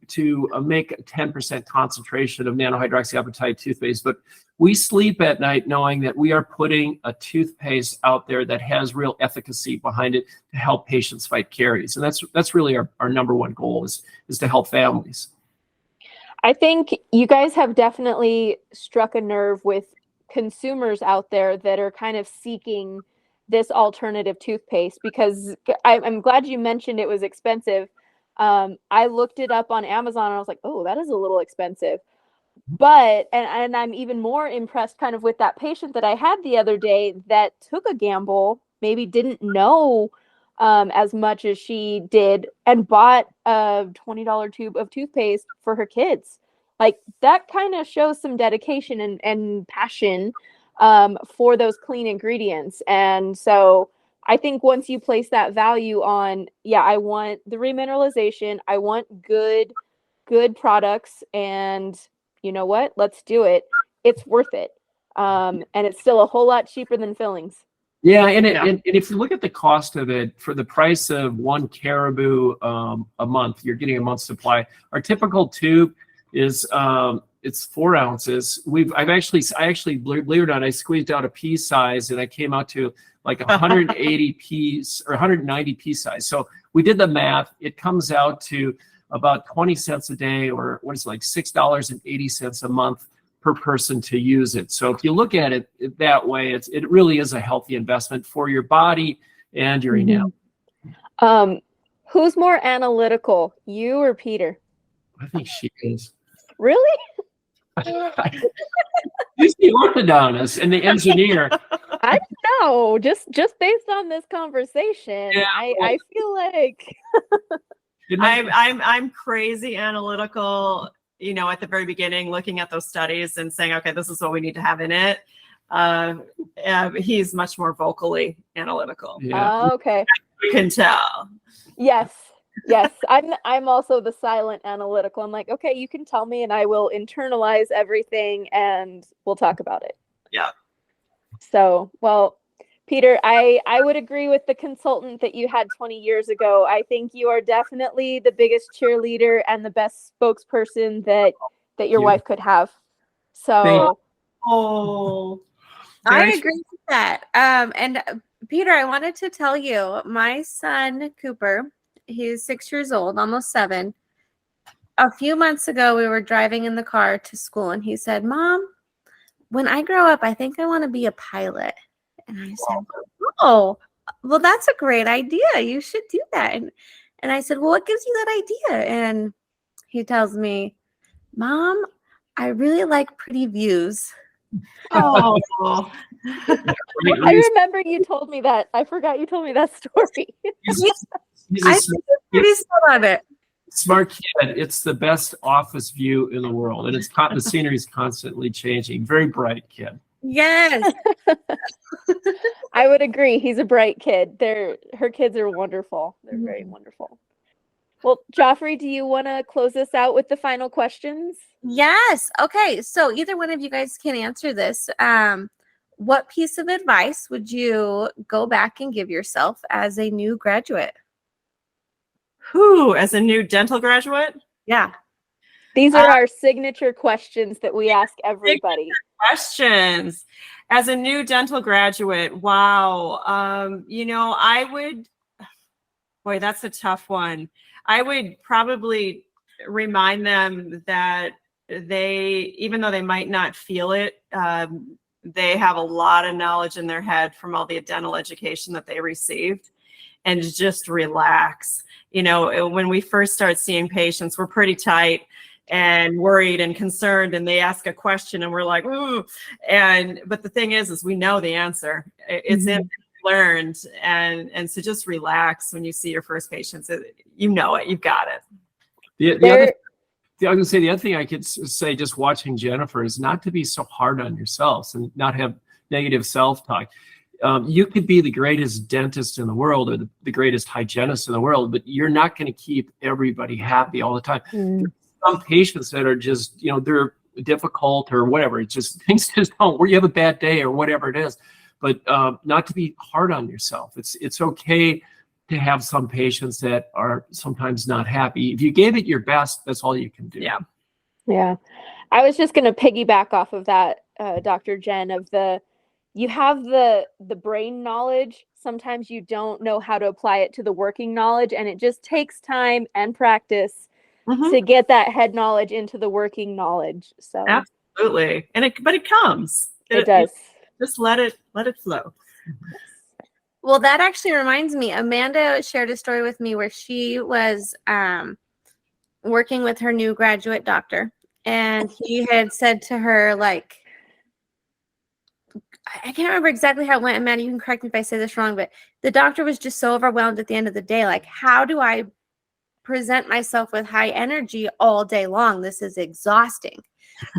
make a 10% concentration of nanohydroxyapatite toothpaste, but we sleep at night knowing that we are putting a toothpaste out there that has real efficacy behind it to help patients fight caries. And that's really our number one goal is to help families. I think you guys have definitely struck a nerve with consumers out there that are kind of seeking this alternative toothpaste, because I'm glad you mentioned it was expensive. I looked it up on Amazon and I was like, oh, that is a little expensive. But, and I'm even more impressed kind of with that patient that I had the other day that took a gamble, maybe didn't know as much as she did, and bought a $20 tube of toothpaste for her kids. Like, that kind of shows some dedication and passion for those clean ingredients. And so I think once you place that value on, I want the remineralization, I want good products, and you know what? Let's do it. It's worth it. And it's still a whole lot cheaper than fillings. Yeah, and if you look at the cost of it, for the price of one caribou a month, you're getting a month's supply. Our typical tube is it's 4 ounces. I actually, believe it or not, I squeezed out a pea size, and I came out to like 180 peas or 190 pea size. So we did the math. It comes out to about 20 cents a day, or what is it, like $6.80 a month per person to use it. So if you look at it that way, it really is a healthy investment for your body and your enamel. Who's more analytical, you or Peter? I think she is. Really? He's the orthodontist and the engineer. I don't know. Just based on this conversation, I feel like I'm crazy analytical, at the very beginning, looking at those studies and saying, okay, this is what we need to have in it. He's much more vocally analytical. Yeah. Okay. You can tell. Yes. I'm also the silent analytical. I'm like, okay, you can tell me and I will internalize everything and we'll talk about it. Yeah. So, well, Peter, I would agree with the consultant that you had 20 years ago. I think you are definitely the biggest cheerleader and the best spokesperson that your wife could have. So, I agree with that. And Peter, I wanted to tell you, my son Cooper, he's 6 years old, almost 7. A few months ago, we were driving in the car to school, and he said, "Mom, when I grow up, I think I want to be a pilot." And I said, "Oh, well, that's a great idea. You should do that." And I said, "Well, what gives you that idea?" And he tells me, "Mom, I really like pretty views." Oh, I remember you told me that. I forgot you told me that story. He's pretty smart on it. Smart kid. It's the best office view in the world, and the scenery is constantly changing. Very bright kid. Yes. I would agree. He's a bright kid. Her kids are wonderful. They're very wonderful. Well, Joffrey, do you want to close this out with the final questions? Yes. Okay. So either one of you guys can answer this. What piece of advice would you go back and give yourself as a new graduate? as a new dental graduate? Yeah. These are our signature questions that we ask everybody. Questions. As a new dental graduate, wow. I would, boy, that's a tough one. I would probably remind them that even though they might not feel it, they have a lot of knowledge in their head from all the dental education that they received, and just relax. You know, when we first start seeing patients, we're pretty tight and worried and concerned, and they ask a question and we're like, ooh. But the thing is we know the answer. It's in learned. And so just relax when you see your first patients. You know it, you've got it. I was going to say, the other thing I could say, just watching Jennifer, is not to be so hard on yourselves and not have negative self-talk. You could be the greatest dentist in the world or the greatest hygienist in the world, but you're not going to keep everybody happy all the time. There's some patients that are just, you know, they're difficult or whatever. It's just, things just don't, where you have a bad day or whatever it is, but not to be hard on yourself. It's okay to have some patients that are sometimes not happy. If you gave it your best, that's all you can do. Yeah. Yeah. I was just going to piggyback off of that, Dr. Jen, of you have the brain knowledge. Sometimes you don't know how to apply it to the working knowledge, and it just takes time and practice to get that head knowledge into the working knowledge. So absolutely. But it comes. It does. Just let it flow. Well, that actually reminds me, Amanda shared a story with me where she was working with her new graduate doctor, and he had said to her, like, I can't remember exactly how it went. Amanda, you can correct me if I say this wrong, but the doctor was just so overwhelmed at the end of the day. Like, how do I present myself with high energy all day long? This is exhausting.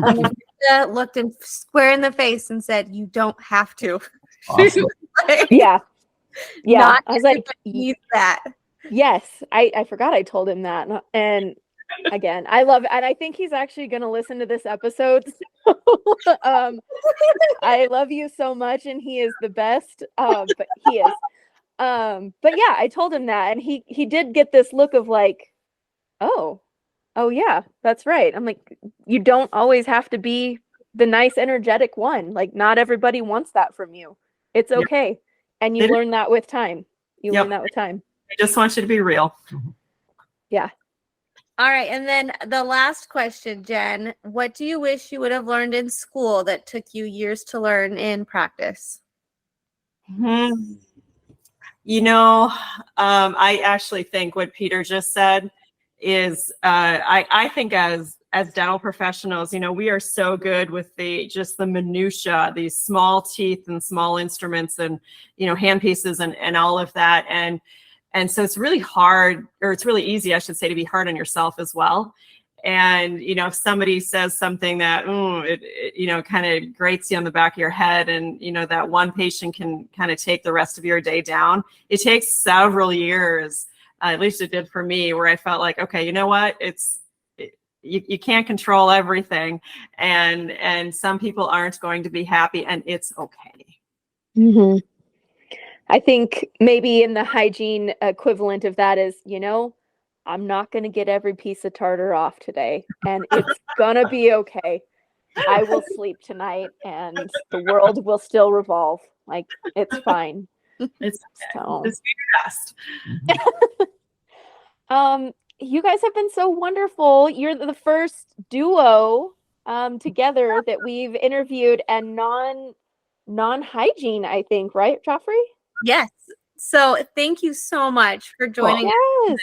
Amanda looked him square in the face and said, "You don't have to." Awesome. Like, yeah. Not I was like, needs that. Yes, I forgot I told him that. And again, I love, and I think he's actually going to listen to this episode. I love you so much, and he is the best. But he is. But yeah, I told him that, and he did get this look of like, oh yeah, that's right. I'm like, you don't always have to be the nice, energetic one. Like, not everybody wants that from you. It's okay, and you learn that with time. You learn that with time. I just want you to be real. Yeah. All right. And then the last question, Jen, what do you wish you would have learned in school that took you years to learn in practice? You know, I actually think what Peter just said is, I think as dental professionals, you know, we are so good with just the minutia, these small teeth and small instruments and, you know, hand pieces and all of that. And so it's really hard, or it's really easy, I should say, to be hard on yourself as well. And, you know, if somebody says something that, it you know, kind of grates you on the back of your head, and, you know, that one patient can kind of take the rest of your day down, it takes several years, at least it did for me, where I felt like, okay, you know what, you can't control everything. And some people aren't going to be happy, and it's okay. Mm-hmm. I think maybe in the hygiene equivalent of that is, you know, I'm not going to get every piece of tartar off today, and it's going to be okay. I will sleep tonight, and the world will still revolve. Like, it's fine. It's so. Just be your best. You guys have been so wonderful. You're the first duo together that we've interviewed, and non-hygiene, I think, right, Joffrey? Yes. So thank you so much for joining us. Yes.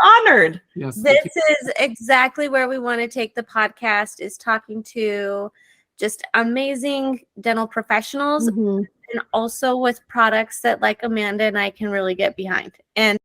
Honored. Yes, this is exactly where we want to take the podcast, is talking to just amazing dental professionals, and also with products that, like Amanda and I, can really get behind. And